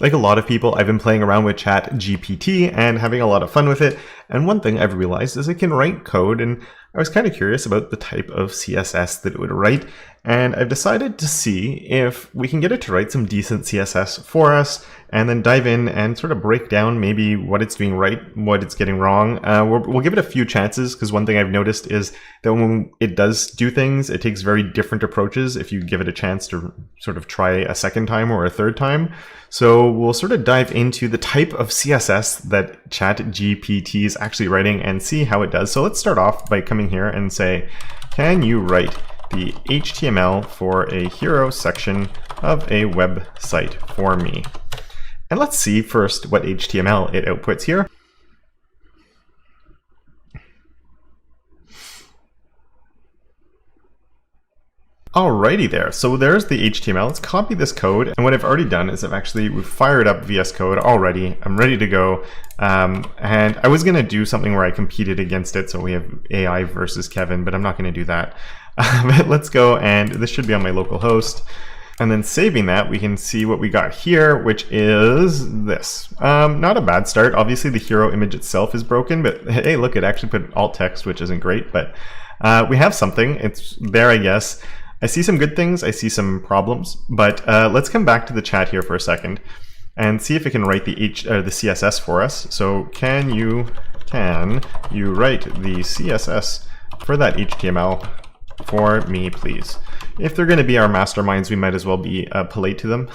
Like a lot of people, I've been playing around with ChatGPT and having a lot of fun with it. And one thing I've realized is it can write code, and I was kind of curious about the type of CSS that it would write. And I've decided to see if we can get it to write some decent CSS for us, and then dive in and sort of break down maybe what it's doing right, what it's getting wrong. We'll give it a few chances, because one thing I've noticed is that when it does do things, it takes very different approaches if you give it a chance to sort of try a second time or a third time. So we'll sort of dive into the type of CSS that ChatGPT is actually writing and see how it does. So let's start off by coming here and say, can you write the HTML for a hero section of a website for me? And let's see first what HTML it outputs here. Alrighty there, so there's the HTML. Let's copy this code, and what I've already done is we've fired up VS Code already. I'm ready to go, and I was going to do something where I competed against it, so we have AI versus Kevin, but I'm not going to do that. But let's go, and this should be on my local host. And then saving that, we can see what we got here, which is this. Not a bad start. Obviously, the hero image itself is broken, but hey, look, it actually put alt text, which isn't great, but we have something. It's there, I guess. I see some good things, I see some problems, but let's come back to the chat here for a second and see if it can write the CSS for us. So can you write the CSS for that HTML for me, please? If they're going to be our masterminds, we might as well be polite to them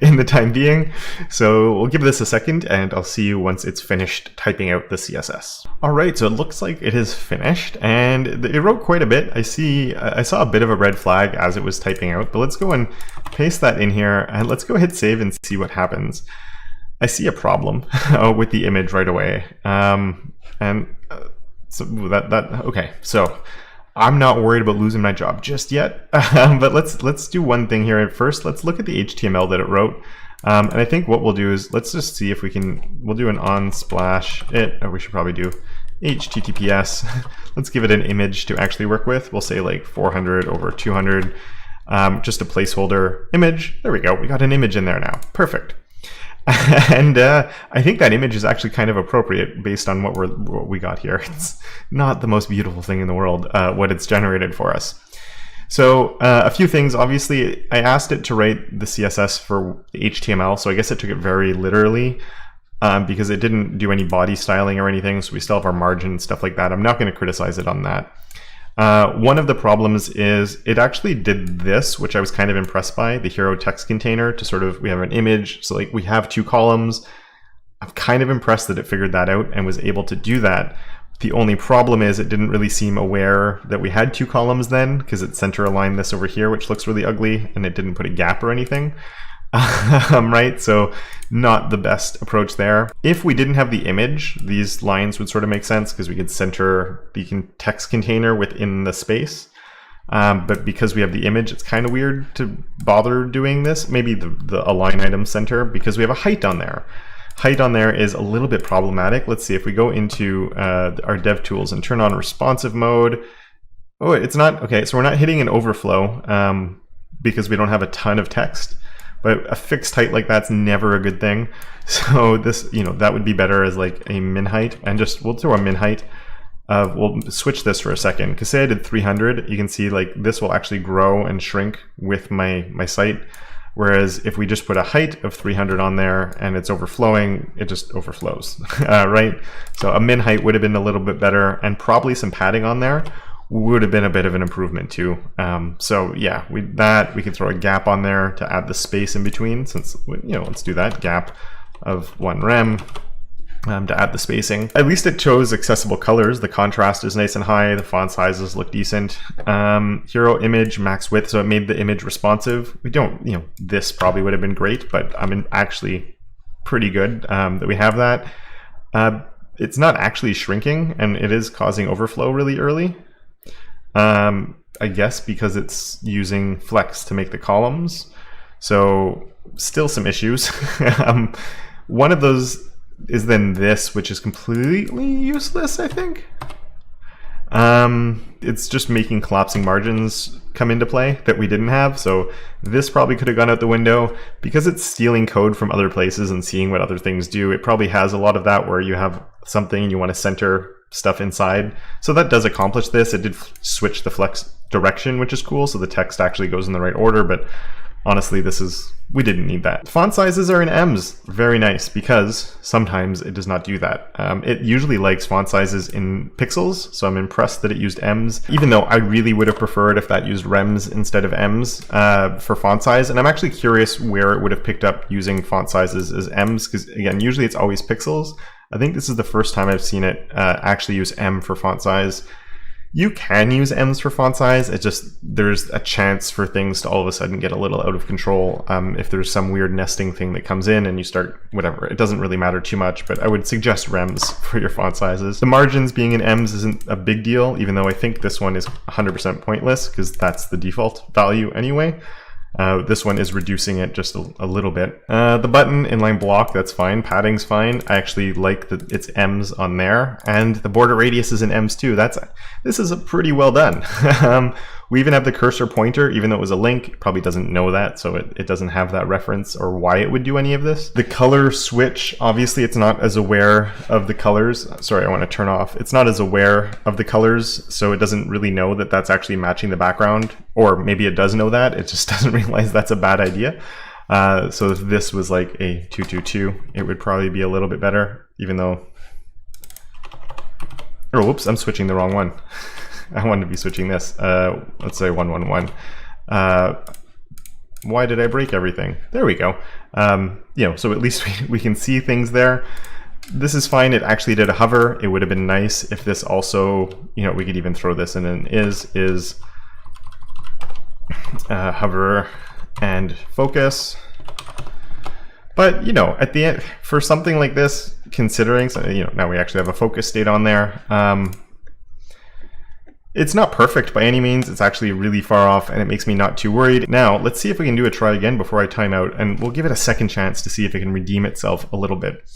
in the time being. So we'll give this a second, and I'll see you once it's finished typing out the CSS. All right, so it looks like it is finished, and it wrote quite a bit. I saw a bit of a red flag as it was typing out, but let's go and paste that in here, and let's go hit save and see what happens. I see a problem with the image right away, okay, so I'm not worried about losing my job just yet, but let's do one thing here. First, let's look at the HTML that it wrote, and I think what we'll do is let's just see if we'll do an onsplash or we should probably do HTTPS. Let's give it an image to actually work with. We'll say like 400 over 200, just a placeholder image. There we go. We got an image in there now. Perfect. And I think that image is actually kind of appropriate based on what we got here. It's not the most beautiful thing in the world, what it's generated for us. So a few things. Obviously, I asked it to write the CSS for the HTML, so I guess it took it very literally because it didn't do any body styling or anything, so we still have our margin and stuff like that. I'm not going to criticize it on that. One of the problems is it actually did this, which I was kind of impressed by, the hero text container to sort of, we have an image, so like we have two columns. I'm kind of impressed that it figured that out and was able to do that. The only problem is it didn't really seem aware that we had two columns then, because it center aligned this over here, which looks really ugly, and it didn't put a gap or anything. Right, so not the best approach there. If we didn't have the image, these lines would sort of make sense because we could center the text container within the space. But because we have the image, it's kind of weird to bother doing this. Maybe the align item center, because we have a height on there. Height on there is a little bit problematic. Let's see if we go into our dev tools and turn on responsive mode. Oh, it's not, okay, so we're not hitting an overflow because we don't have a ton of text. But a fixed height like that's never a good thing. So this, that would be better as like a min height, and we'll throw a min height. We'll switch this for a second, because say I did 300, you can see like this will actually grow and shrink with my site. Whereas if we just put a height of 300 on there and it's overflowing, it just overflows, right? So a min height would have been a little bit better, and probably some padding on there would have been a bit of an improvement too. So yeah, we could throw a gap on there to add the space in between, since, let's do that, gap of 1 rem to add the spacing. At least it chose accessible colors. The contrast is nice and high. The font sizes look decent. Hero image max width, so it made the image responsive. We don't, this probably would have been great, but actually pretty good that we have that. It's not actually shrinking, and it is causing overflow really early. I guess because it's using flex to make the columns. So still some issues. One of those is then this, which is completely useless, I think. It's just making collapsing margins come into play that we didn't have. So this probably could have gone out the window. Because it's stealing code from other places and seeing what other things do, it probably has a lot of that where you have something and you want to center stuff inside. So that does accomplish this. It did switch the flex direction, which is cool. So the text actually goes in the right order, but honestly, we didn't need that. Font sizes are in M's. Very nice, because sometimes it does not do that. It usually likes font sizes in pixels, so I'm impressed that it used M's, even though I really would have preferred if that used rems instead of M's for font size. And I'm actually curious where it would have picked up using font sizes as M's, because again, usually it's always pixels. I think this is the first time I've seen it actually use M for font size. You can use M's for font size. It's just there's a chance for things to all of a sudden get a little out of control if there's some weird nesting thing that comes in and you start whatever. It doesn't really matter too much, but I would suggest rems for your font sizes. The margins being in M's isn't a big deal, even though I think this one is 100% pointless because that's the default value anyway. This one is reducing it just a little bit. The button inline block, that's fine. Padding's fine. I actually like that it's M's on there, and the border radius is in M's too. This is pretty well done. We even have the cursor pointer, even though it was a link. It probably doesn't know that, so it doesn't have that reference or why it would do any of this. The color switch, obviously it's not as aware of the colors. Sorry, I want to turn off. It's not as aware of the colors, so it doesn't really know that that's actually matching the background. Or maybe it does know that, it just doesn't realize that's a bad idea. So if this was like a 222, it would probably be a little bit better, even though... Oh, whoops, I'm switching the wrong one. I wanted to be switching this. Let's say 111. Why did I break everything? There we go. So at least we can see things there. This is fine. It actually did a hover. It would have been nice if this also, we could even throw this in an is hover and focus. But, at the end, for something like this, considering, now we actually have a focus state on there. It's not perfect by any means. It's actually really far off, and it makes me not too worried. Now, let's see if we can do a try again before I time out, and we'll give it a second chance to see if it can redeem itself a little bit.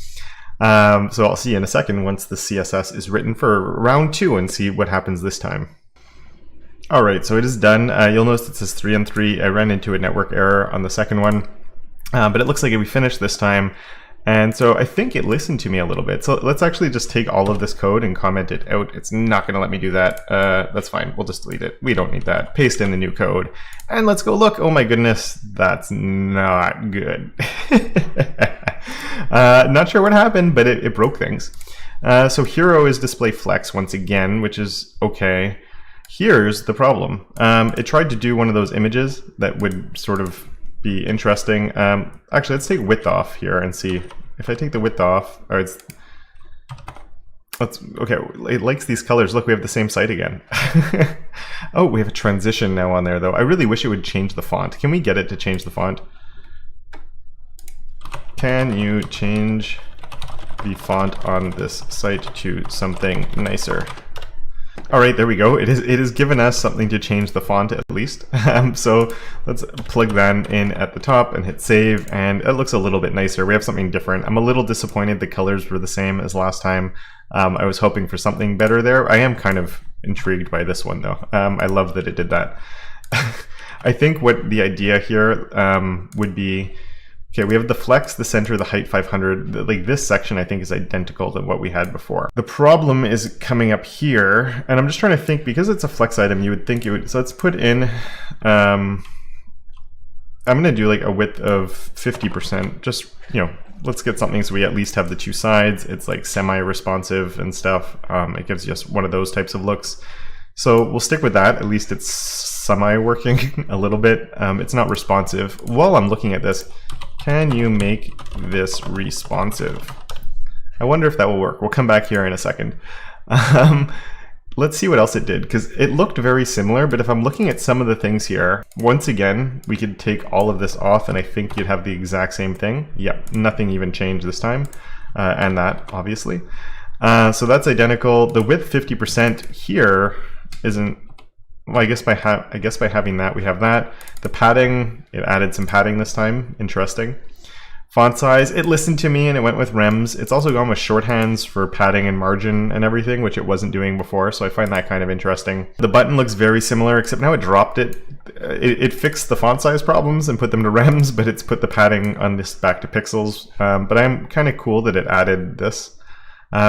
So I'll see you in a second once the CSS is written for round 2 and see what happens this time. All right, so it is done. You'll notice it says 3 on 3. I ran into a network error on the second one, but it looks like we finished this time. And so I think it listened to me a little bit. So let's actually just take all of this code and comment it out. It's not going to let me do that. That's fine. We'll just delete it. We don't need that. Paste in the new code. And let's go look. Oh my goodness, that's not good. Not sure what happened, but it broke things. So hero is display flex once again, which is okay. Here's the problem. It tried to do one of those images that would sort of be interesting. Actually, let's take width off here and see if I take the width off. Or okay. It likes these colors. Look, we have the same site again. Oh, we have a transition now on there though. I really wish it would change the font. Can we get it to change the font? Can you change the font on this site to something nicer? All right, there we go. It has given us something to change the font at least. So let's plug that in at the top and hit save, and it looks a little bit nicer. We have something different. I'm a little disappointed the colors were the same as last time. I was hoping for something better there. I am kind of intrigued by this one though. I love that it did that. I think what the idea here would be, okay, we have the flex, the center, the height 500. Like this section I think is identical to what we had before. The problem is coming up here, and I'm just trying to think, because it's a flex item, you would think it would, so let's put in, I'm gonna do like a width of 50%, just, let's get something so we at least have the two sides. It's like semi-responsive and stuff. It gives you just one of those types of looks. So we'll stick with that. At least it's semi-working a little bit. It's not responsive. While I'm looking at this, can you make this responsive? I wonder if that will work. We'll come back here in a second. Let's see what else it did, because it looked very similar, but if I'm looking at some of the things here, once again, we could take all of this off and I think you'd have the exact same thing. Yep, nothing even changed this time, and that, obviously. So that's identical. The width 50% here isn't, well, I guess by having that, we have that. The padding, it added some padding this time. Interesting. Font size, it listened to me and it went with rems. It's also gone with shorthands for padding and margin and everything, which it wasn't doing before, so I find that kind of interesting. The button looks very similar, except now it dropped it. It fixed the font size problems and put them to rems, but it's put the padding on this back to pixels. But I'm kind of cool that it added this.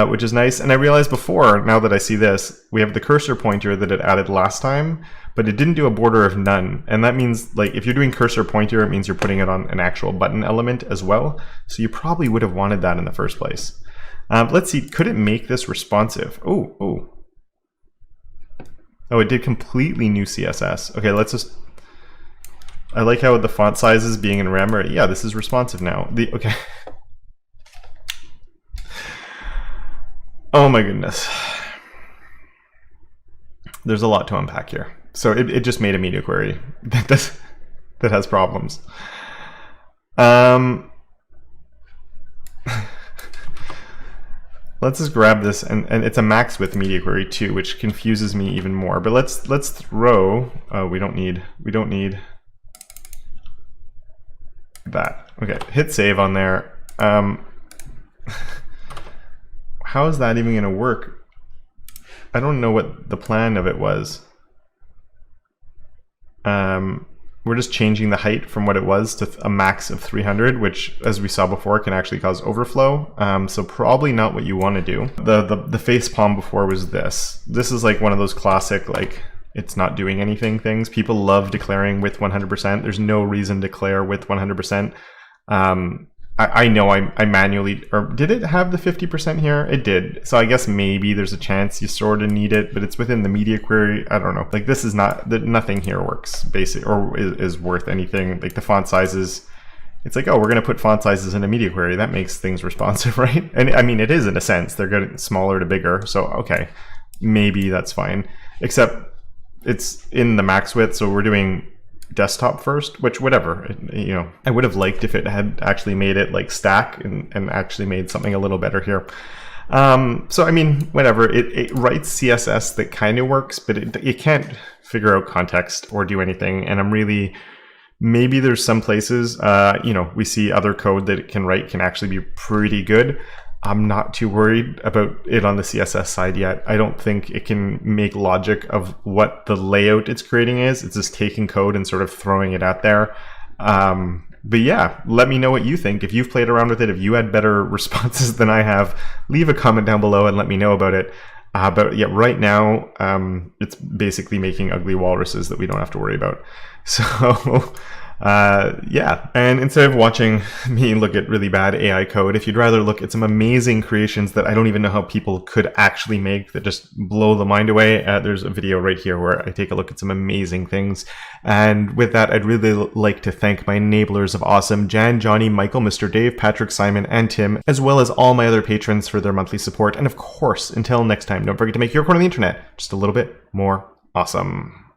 Which is nice. And I realized before, now that I see this, we have the cursor pointer that it added last time, but it didn't do a border of none. And that means, like, if you're doing cursor pointer, it means you're putting it on an actual button element as well. So you probably would have wanted that in the first place. Let's see, could it make this responsive? Oh, it did completely new CSS. Okay, let's just, I like how the font sizes being in rem are, yeah, this is responsive now. Okay. Oh my goodness. There's a lot to unpack here. So it just made a media query that has problems. Let's just grab this, and it's a max width media query too, which confuses me even more. But let's throw, we don't need that. Okay, hit save on there. How is that even going to work? I don't know what the plan of it was. We're just changing the height from what it was to a max of 300, which, as we saw before, can actually cause overflow. So probably not what you want to do. The face palm before was this. This is like one of those classic, like, it's not doing anything things. People love declaring with 100%. There's no reason to declare with 100%. I know I manually, or did it have the 50% here? It did. So I guess maybe there's a chance you sort of need it, but it's within the media query. I don't know. Like, this is not, nothing here works basic or is worth anything. Like the font sizes, it's like, oh, we're going to put font sizes in a media query. That makes things responsive, right? And I mean, it is in a sense. They're getting smaller to bigger. So, okay, maybe that's fine. Except it's in the max width, so we're doing desktop first, which whatever, you know, I would have liked if it had actually made it like stack and actually made something a little better here. So I mean, whatever, it writes CSS that kind of works, but it can't figure out context or do anything. And I'm really, maybe there's some places, you know, we see other code that it can write can actually be pretty good. I'm not too worried about it on the CSS side yet. I don't think it can make logic of what the layout it's creating is. It's just taking code and sort of throwing it out there. But yeah, let me know what you think. If you've played around with it, if you had better responses than I have, leave a comment down below and let me know about it. But yeah, right now, it's basically making ugly walruses that we don't have to worry about. So yeah, and instead of watching me look at really bad AI code, if you'd rather look at some amazing creations that I don't even know how people could actually make that just blow the mind away, there's a video right here where I take a look at some amazing things. And with that, I'd really like to thank my enablers of awesome, Jan, Johnny, Michael, Mr. Dave, Patrick, Simon, and Tim, as well as all my other patrons for their monthly support. And of course, until next time, don't forget to make your corner of the internet just a little bit more awesome.